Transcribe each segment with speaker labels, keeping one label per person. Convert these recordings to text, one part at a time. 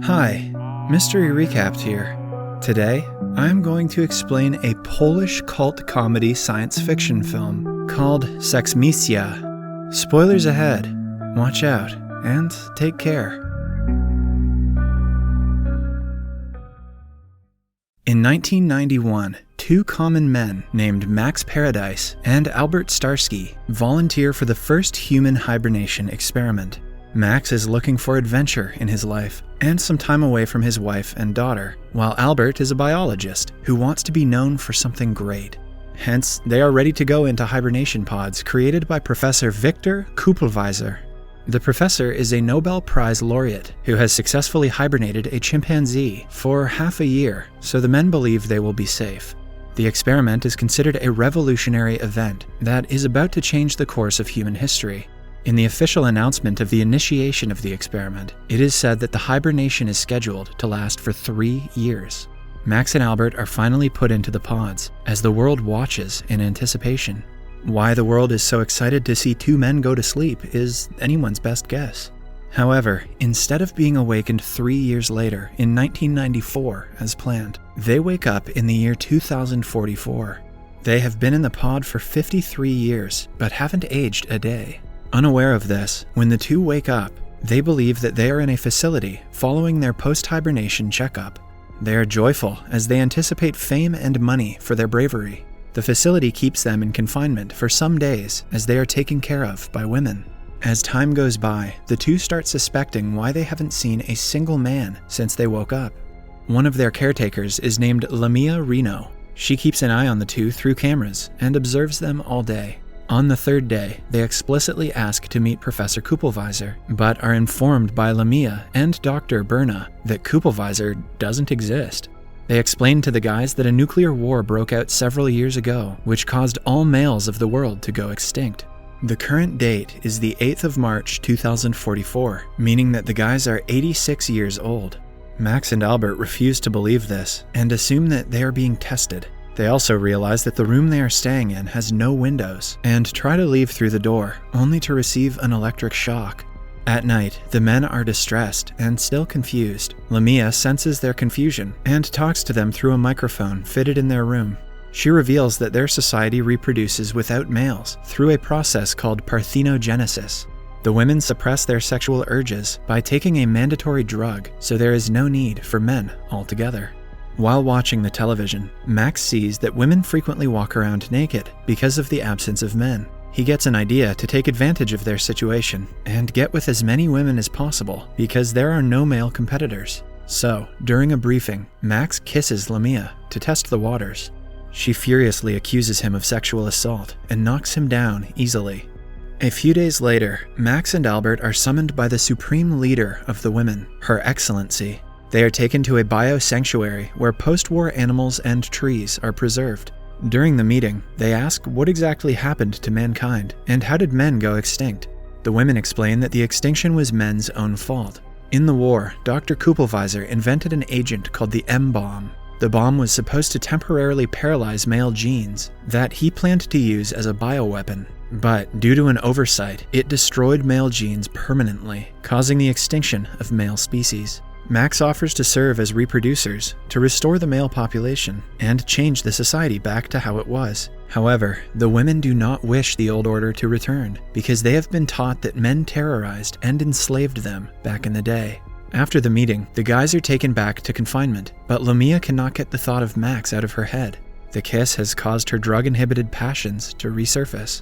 Speaker 1: Hi, Mystery Recapped here. Today, I'm going to explain a Polish cult comedy science fiction film called Seksmisja. Spoilers ahead. Watch out, and take care. In 1991, two common men named Max Paradise and Albert Starsky volunteer for the first human hibernation experiment. Max is looking for adventure in his life and some time away from his wife and daughter, while Albert is a biologist who wants to be known for something great. Hence, they are ready to go into hibernation pods created by Professor Victor Kupelwieser. The professor is a Nobel Prize laureate who has successfully hibernated a chimpanzee for half a year, so the men believe they will be safe. The experiment is considered a revolutionary event that is about to change the course of human history. In the official announcement of the initiation of the experiment, it is said that the hibernation is scheduled to last for 3 years. Max and Albert are finally put into the pods as the world watches in anticipation. Why the world is so excited to see two men go to sleep is anyone's best guess. However, instead of being awakened 3 years later in 1994 as planned, they wake up in the year 2044. They have been in the pod for 53 years, but haven't aged a day. Unaware of this, when the two wake up, they believe that they are in a facility following their post-hibernation checkup. They are joyful as they anticipate fame and money for their bravery. The facility keeps them in confinement for some days as they are taken care of by women. As time goes by, the two start suspecting why they haven't seen a single man since they woke up. One of their caretakers is named Lamia Reno. She keeps an eye on the two through cameras and observes them all day. On the third day, they explicitly ask to meet Professor Kupelwieser, but are informed by Lamia and Dr. Berna that Kupelwieser doesn't exist. They explain to the guys that a nuclear war broke out several years ago, which caused all males of the world to go extinct. The current date is the 8th of March 2044, meaning that the guys are 86 years old. Max and Albert refuse to believe this and assume that they are being tested. They also realize that the room they are staying in has no windows and try to leave through the door, only to receive an electric shock. At night, the men are distressed and still confused. Lamia senses their confusion and talks to them through a microphone fitted in their room. She reveals that their society reproduces without males through a process called parthenogenesis. The women suppress their sexual urges by taking a mandatory drug, so there is no need for men altogether. While watching the television, Max sees that women frequently walk around naked because of the absence of men. He gets an idea to take advantage of their situation and get with as many women as possible because there are no male competitors. So, during a briefing, Max kisses Lamia to test the waters. She furiously accuses him of sexual assault and knocks him down easily. A few days later, Max and Albert are summoned by the supreme leader of the women, Her Excellency. They are taken to a biosanctuary where post-war animals and trees are preserved. During the meeting, they ask what exactly happened to mankind and how did men go extinct. The women explain that the extinction was men's own fault. In the war, Dr. Kupelwieser invented an agent called the M-bomb. The bomb was supposed to temporarily paralyze male genes that he planned to use as a bioweapon. But due to an oversight, it destroyed male genes permanently, causing the extinction of male species. Max offers to serve as reproducers to restore the male population and change the society back to how it was. However, the women do not wish the old order to return because they have been taught that men terrorized and enslaved them back in the day. After the meeting, the guys are taken back to confinement, but Lamia cannot get the thought of Max out of her head. The kiss has caused her drug-inhibited passions to resurface.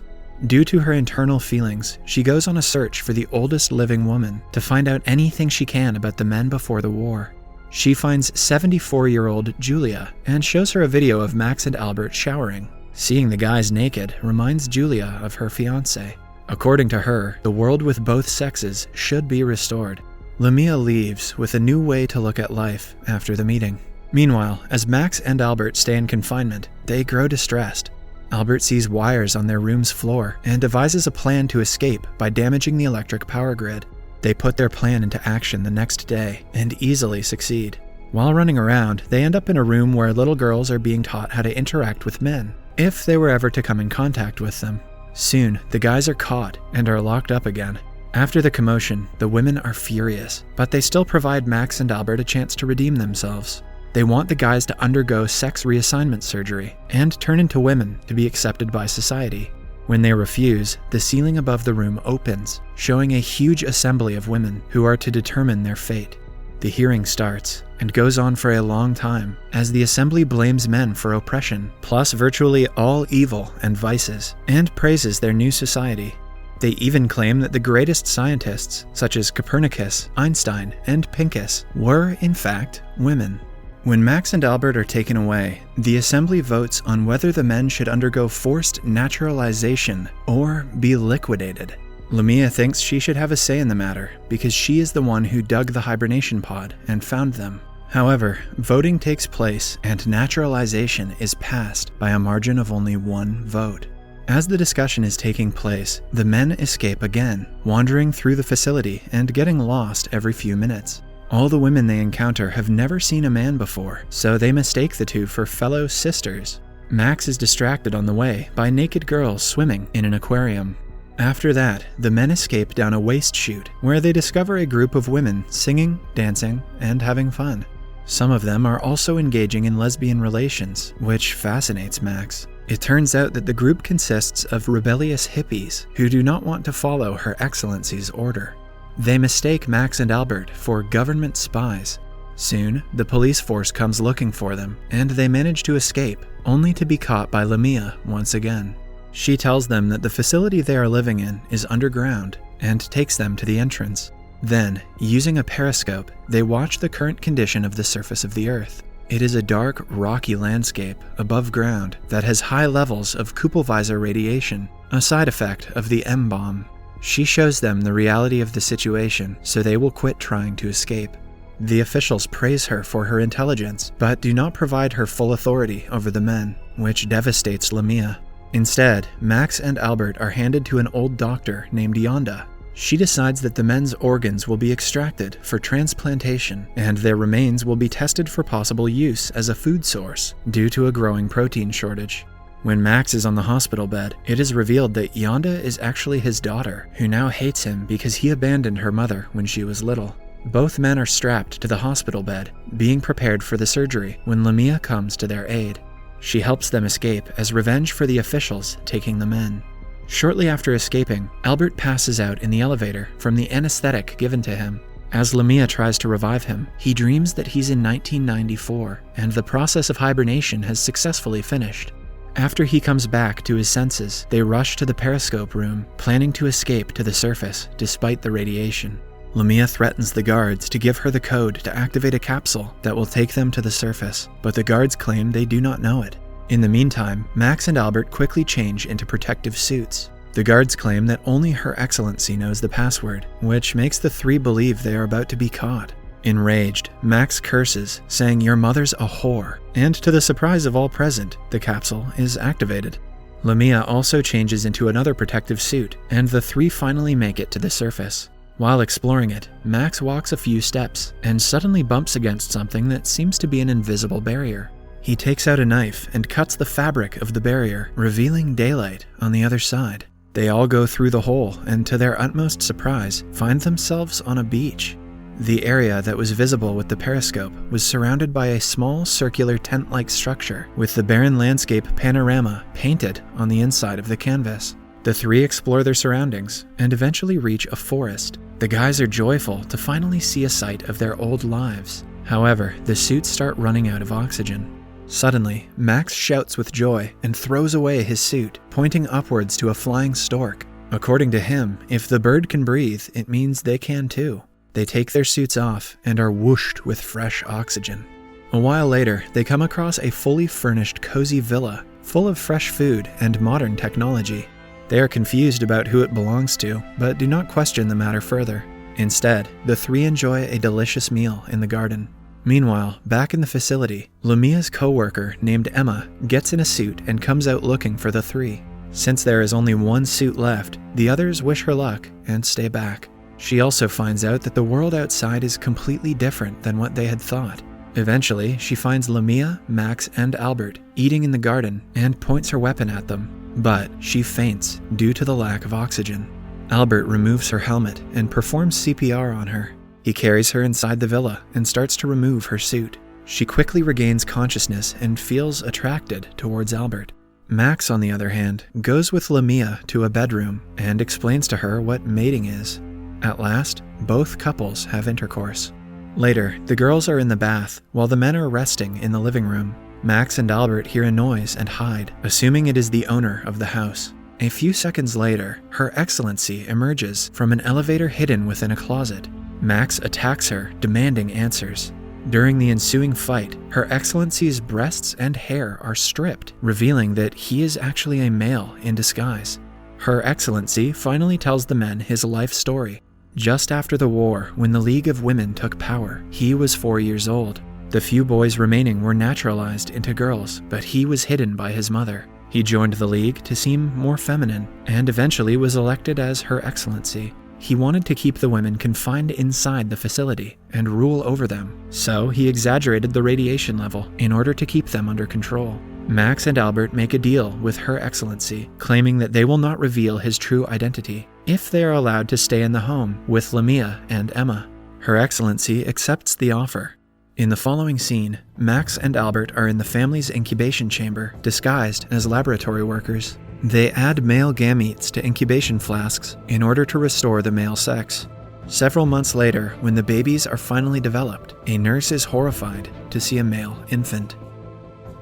Speaker 1: Due to her internal feelings, she goes on a search for the oldest living woman to find out anything she can about the men before the war. She finds 74-year-old Julia and shows her a video of Max and Albert showering. Seeing the guys naked reminds Julia of her fiancé. According to her, the world with both sexes should be restored. Lamia leaves with a new way to look at life after the meeting. Meanwhile, as Max and Albert stay in confinement, they grow distressed. Albert sees wires on their room's floor and devises a plan to escape by damaging the electric power grid. They put their plan into action the next day and easily succeed. While running around, they end up in a room where little girls are being taught how to interact with men, if they were ever to come in contact with them. Soon, the guys are caught and are locked up again. After the commotion, the women are furious, but they still provide Max and Albert a chance to redeem themselves. They want the guys to undergo sex reassignment surgery and turn into women to be accepted by society. When they refuse, the ceiling above the room opens, showing a huge assembly of women who are to determine their fate. The hearing starts and goes on for a long time as the assembly blames men for oppression, plus virtually all evil and vices, and praises their new society. They even claim that the greatest scientists, such as Copernicus, Einstein, and Pincus, were, in fact, women. When Max and Albert are taken away, the assembly votes on whether the men should undergo forced naturalization or be liquidated. Lamia thinks she should have a say in the matter because she is the one who dug the hibernation pod and found them. However, voting takes place and naturalization is passed by a margin of only one vote. As the discussion is taking place, the men escape again, wandering through the facility and getting lost every few minutes. All the women they encounter have never seen a man before, so they mistake the two for fellow sisters. Max is distracted on the way by naked girls swimming in an aquarium. After that, the men escape down a waste chute, where they discover a group of women singing, dancing, and having fun. Some of them are also engaging in lesbian relations, which fascinates Max. It turns out that the group consists of rebellious hippies who do not want to follow Her Excellency's order. They mistake Max and Albert for government spies. Soon, the police force comes looking for them, and they manage to escape, only to be caught by Lamia once again. She tells them that the facility they are living in is underground, and takes them to the entrance. Then, using a periscope, they watch the current condition of the surface of the Earth. It is a dark, rocky landscape above ground that has high levels of Kupelweiser radiation, a side effect of the M-bomb. She shows them the reality of the situation so they will quit trying to escape. The officials praise her for her intelligence, but do not provide her full authority over the men, which devastates Lamia. Instead, Max and Albert are handed to an old doctor named Yonda. She decides that the men's organs will be extracted for transplantation, and their remains will be tested for possible use as a food source due to a growing protein shortage. When Max is on the hospital bed, it is revealed that Yonda is actually his daughter, who now hates him because he abandoned her mother when she was little. Both men are strapped to the hospital bed, being prepared for the surgery when Lamia comes to their aid. She helps them escape as revenge for the officials taking the men. Shortly after escaping, Albert passes out in the elevator from the anesthetic given to him. As Lamia tries to revive him, he dreams that he's in 1994, and the process of hibernation has successfully finished. After he comes back to his senses, they rush to the periscope room, planning to escape to the surface despite the radiation. Lamia threatens the guards to give her the code to activate a capsule that will take them to the surface, but the guards claim they do not know it. In the meantime, Max and Albert quickly change into protective suits. The guards claim that only Her Excellency knows the password, which makes the three believe they are about to be caught. Enraged, Max curses, saying, "Your mother's a whore," and to the surprise of all present, the capsule is activated. Lamia also changes into another protective suit, and the three finally make it to the surface. While exploring it, Max walks a few steps and suddenly bumps against something that seems to be an invisible barrier. He takes out a knife and cuts the fabric of the barrier, revealing daylight on the other side. They all go through the hole and, to their utmost surprise, find themselves on a beach. The area that was visible with the periscope was surrounded by a small circular tent-like structure with the barren landscape panorama painted on the inside of the canvas. The three explore their surroundings and eventually reach a forest. The guys are joyful to finally see a sight of their old lives. However, the suits start running out of oxygen. Suddenly, Max shouts with joy and throws away his suit, pointing upwards to a flying stork. According to him, if the bird can breathe, it means they can too. They take their suits off and are whooshed with fresh oxygen. A while later, they come across a fully furnished cozy villa, full of fresh food and modern technology. They are confused about who it belongs to, but do not question the matter further. Instead, the three enjoy a delicious meal in the garden. Meanwhile, back in the facility, Lamia's co-worker named Emma gets in a suit and comes out looking for the three. Since there is only one suit left, the others wish her luck and stay back. She also finds out that the world outside is completely different than what they had thought. Eventually, she finds Lamia, Max, and Albert eating in the garden and points her weapon at them, but she faints due to the lack of oxygen. Albert removes her helmet and performs CPR on her. He carries her inside the villa and starts to remove her suit. She quickly regains consciousness and feels attracted towards Albert. Max, on the other hand, goes with Lamia to a bedroom and explains to her what mating is. At last, both couples have intercourse. Later, the girls are in the bath while the men are resting in the living room. Max and Albert hear a noise and hide, assuming it is the owner of the house. A few seconds later, Her Excellency emerges from an elevator hidden within a closet. Max attacks her, demanding answers. During the ensuing fight, Her Excellency's breasts and hair are stripped, revealing that he is actually a male in disguise. Her Excellency finally tells the men his life story. Just after the war, when the League of Women took power, he was 4 years old. The few boys remaining were naturalized into girls, but he was hidden by his mother. He joined the League to seem more feminine, and eventually was elected as Her Excellency. He wanted to keep the women confined inside the facility and rule over them, so he exaggerated the radiation level in order to keep them under control. Max and Albert make a deal with Her Excellency, claiming that they will not reveal his true identity if they are allowed to stay in the home with Lamia and Emma. Her Excellency accepts the offer. In the following scene, Max and Albert are in the family's incubation chamber, disguised as laboratory workers. They add male gametes to incubation flasks in order to restore the male sex. Several months later, when the babies are finally developed, a nurse is horrified to see a male infant.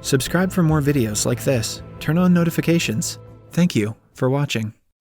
Speaker 1: Subscribe for more videos like this. Turn on notifications. Thank you for watching.